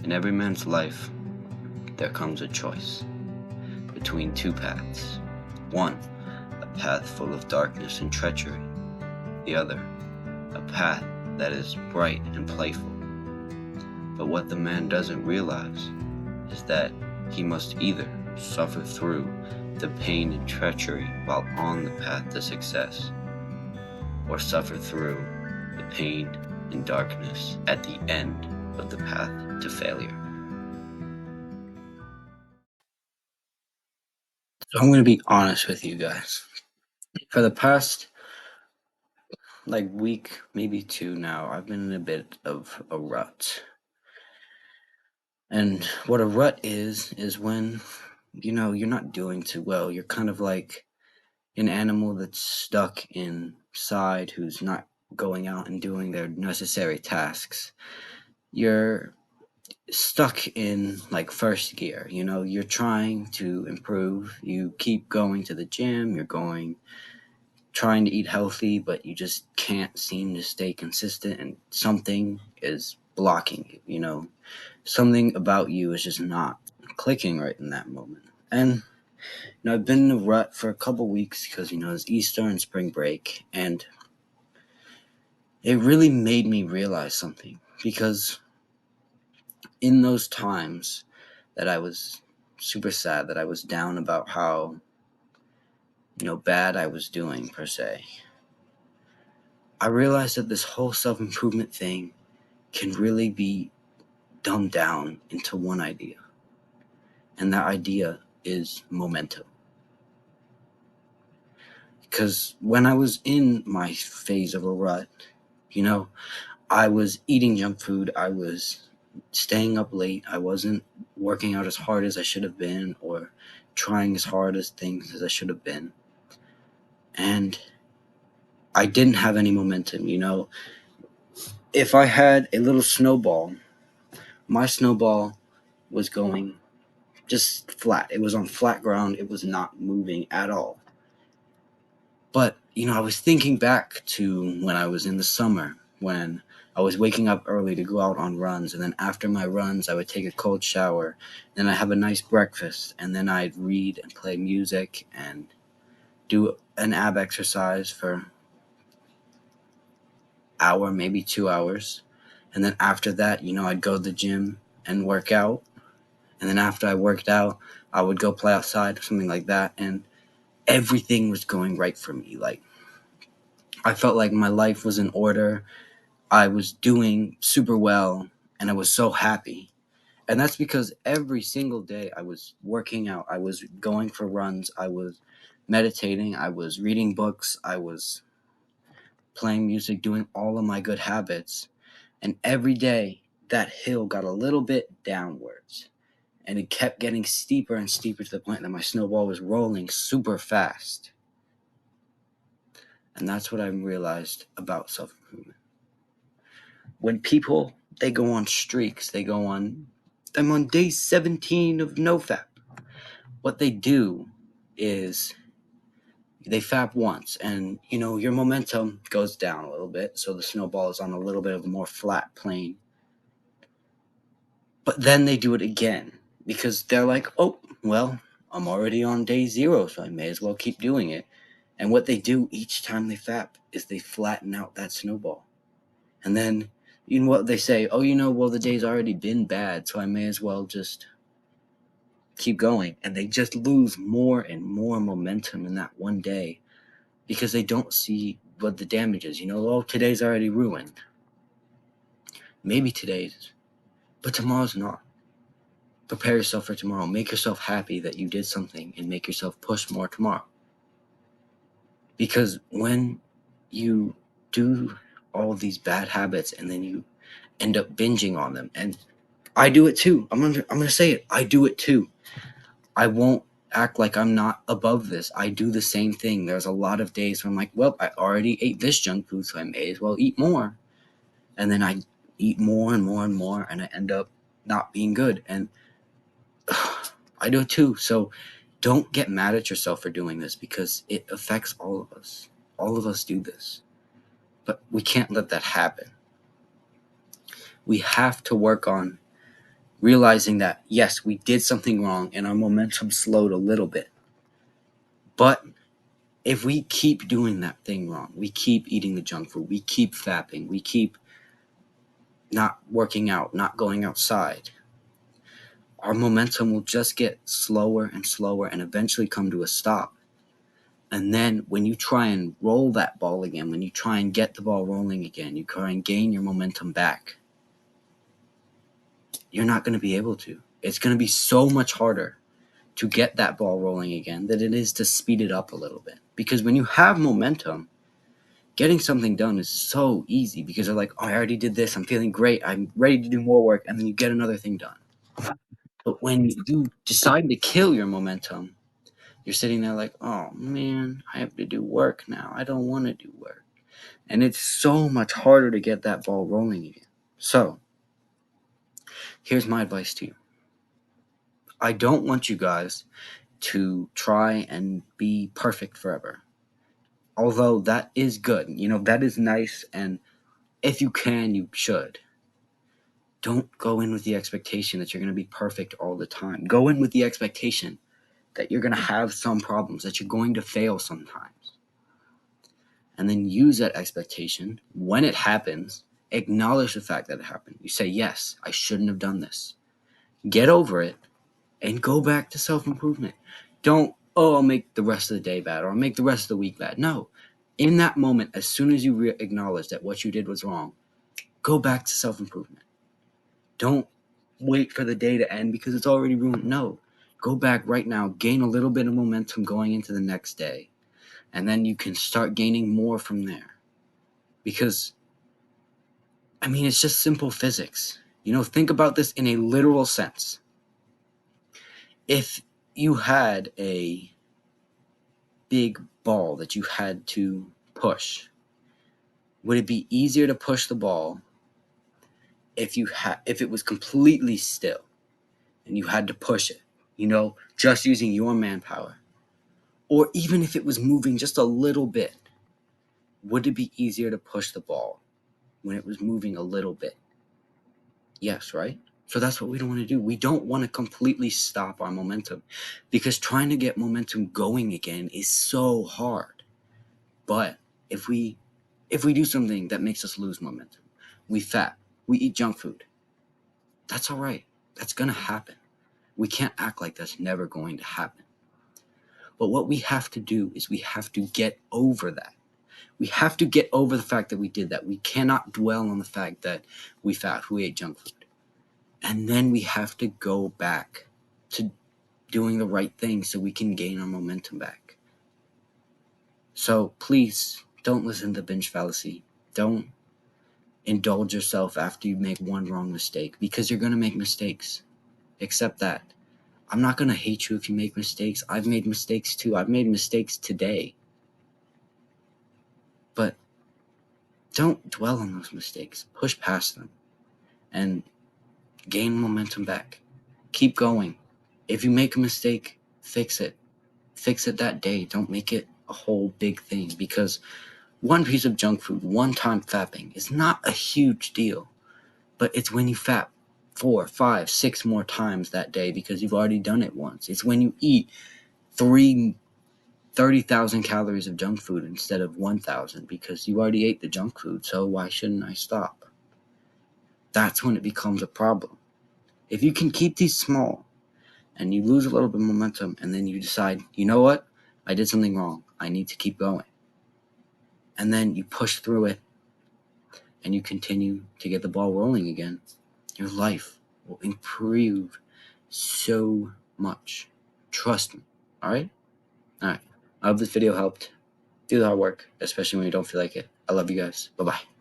In every man's life, there comes a choice between two paths. One, a path full of darkness and treachery. The other, a path that is bright and playful. But what the man doesn't realize is that he must either suffer through the pain and treachery while on the path to success, or suffer through the pain and darkness at the end of the path to failure. So I'm going to be honest with you guys. For the past week, maybe two now, I've been in a bit of a rut. And what a rut is when, you're not doing too well. You're kind of like an animal that's stuck inside who's not going out and doing their necessary tasks. You're stuck in first gear. You're trying to improve. You keep going to the gym, trying to eat healthy, but you just can't seem to stay consistent, and something is blocking you. Something about you is just not clicking right in that moment. And I've been in a rut for a couple weeks because it's Easter and spring break, and it really made me realize something, because in those times that I was super sad, that I was down about how bad I was doing per se, I realized that this whole self-improvement thing can really be dumbed down into one idea, and that idea is momentum. Because when I was in my phase of a rut, I was eating junk food, I was staying up late, I wasn't working out as hard as I should have been, or trying as hard as things as I should have been. And I didn't have any momentum. If I had a little snowball, my snowball was going just flat. It was on flat ground. It was not moving at all. But, I was thinking back to when I was in the summer, when I was waking up early to go out on runs. And then after my runs, I would take a cold shower. Then I'd have a nice breakfast. And then I'd read and play music and do an ab exercise for hour, maybe 2 hours. And then after that, I'd go to the gym and work out. And then after I worked out, I would go play outside or something like that. And everything was going right for me. I felt like my life was in order. I was doing super well, and I was so happy. And that's because every single day I was working out. I was going for runs. I was meditating. I was reading books. I was playing music, doing all of my good habits. And every day that hill got a little bit downwards. And it kept getting steeper and steeper to the point that my snowball was rolling super fast. And that's what I realized about self-improvement. When people, they go on streaks, I'm on day 17 of NoFap. What they do is they fap once, and your momentum goes down a little bit, so the snowball is on a little bit of a more flat plane. But then they do it again, because they're like, oh, well, I'm already on day 0, so I may as well keep doing it. And what they do each time they fap is they flatten out that snowball. And then, what they say, oh, well, the day's already been bad, so I may as well just keep going. And they just lose more and more momentum in that one day, because they don't see what the damage is. Oh, today's already ruined. Maybe today's, but tomorrow's not. Prepare yourself for tomorrow. Make yourself happy that you did something, and make yourself push more tomorrow. Because when you do all of these bad habits and then you end up binging on them, and I do it too. I'm gonna say it. I do it too. I won't act like I'm not above this. I do the same thing. There's a lot of days where I'm like, well, I already ate this junk food, so I may as well eat more. And then I eat more and more and more, and I end up not being good. And I do it too. So don't get mad at yourself for doing this, because it affects all of us. All of us do this. But we can't let that happen. We have to work on realizing that, yes, we did something wrong and our momentum slowed a little bit. But if we keep doing that thing wrong, we keep eating the junk food, we keep fapping, we keep not working out, not going outside, our momentum will just get slower and slower and eventually come to a stop. And then when you try and roll that ball again, when you try and get the ball rolling again, you try and gain your momentum back, you're not going to be able to. It's going to be so much harder to get that ball rolling again than it is to speed it up a little bit. Because when you have momentum, getting something done is so easy because you're like, oh, I already did this. I'm feeling great. I'm ready to do more work. And then you get another thing done. But when you decide to kill your momentum, you're sitting there like, oh man, I have to do work now. I don't want to do work. And it's so much harder to get that ball rolling again. So here's my advice to you. I don't want you guys to try and be perfect forever. Although that is good, that is nice. And if you can, you should. Don't go in with the expectation that you're going to be perfect all the time. Go in with the expectation that you're going to have some problems, that you're going to fail sometimes. And then use that expectation when it happens. Acknowledge the fact that it happened. You say, yes, I shouldn't have done this. Get over it and go back to self-improvement. Don't, I'll make the rest of the day bad or I'll make the rest of the week bad. No. In that moment, as soon as you acknowledge that what you did was wrong, go back to self-improvement. Don't wait for the day to end because it's already ruined. No. Go back right now. Gain a little bit of momentum going into the next day. And then you can start gaining more from there. Because, it's just simple physics. Think about this in a literal sense. If you had a big ball that you had to push, would it be easier to push the ball if it was completely still and you had to push it, just using your manpower? Or even if it was moving just a little bit, would it be easier to push the ball when it was moving a little bit? Yes, right? So that's what we don't want to do. We don't want to completely stop our momentum because trying to get momentum going again is so hard. But if we do something that makes us lose momentum, we fat, we eat junk food, that's all right. That's going to happen. We can't act like that's never going to happen. But what we have to do is we have to get over that. We have to get over the fact that we did that. We cannot dwell on the fact that we fat, we ate junk food. And then we have to go back to doing the right thing so we can gain our momentum back. So please don't listen to the binge fallacy. Don't indulge yourself after you make one wrong mistake because you're going to make mistakes. Accept that. I'm not going to hate you if you make mistakes. I've made mistakes too. I've made mistakes today. But don't dwell on those mistakes. Push past them and gain momentum back. Keep going. If you make a mistake, fix it. Fix it that day. Don't make it a whole big thing because one piece of junk food, one time fapping is not a huge deal. But it's when you fap 4, 5, 6 more times that day because you've already done it once. It's when you eat 30,000 calories of junk food instead of 1,000 because you already ate the junk food. So why shouldn't I stop? That's when it becomes a problem. If you can keep these small and you lose a little bit of momentum and then you decide, you know what? I did something wrong. I need to keep going. And then you push through it and you continue to get the ball rolling again. Your life will improve so much. Trust me. All right? All right. I hope this video helped. Do the hard work, especially when you don't feel like it. I love you guys. Bye-bye.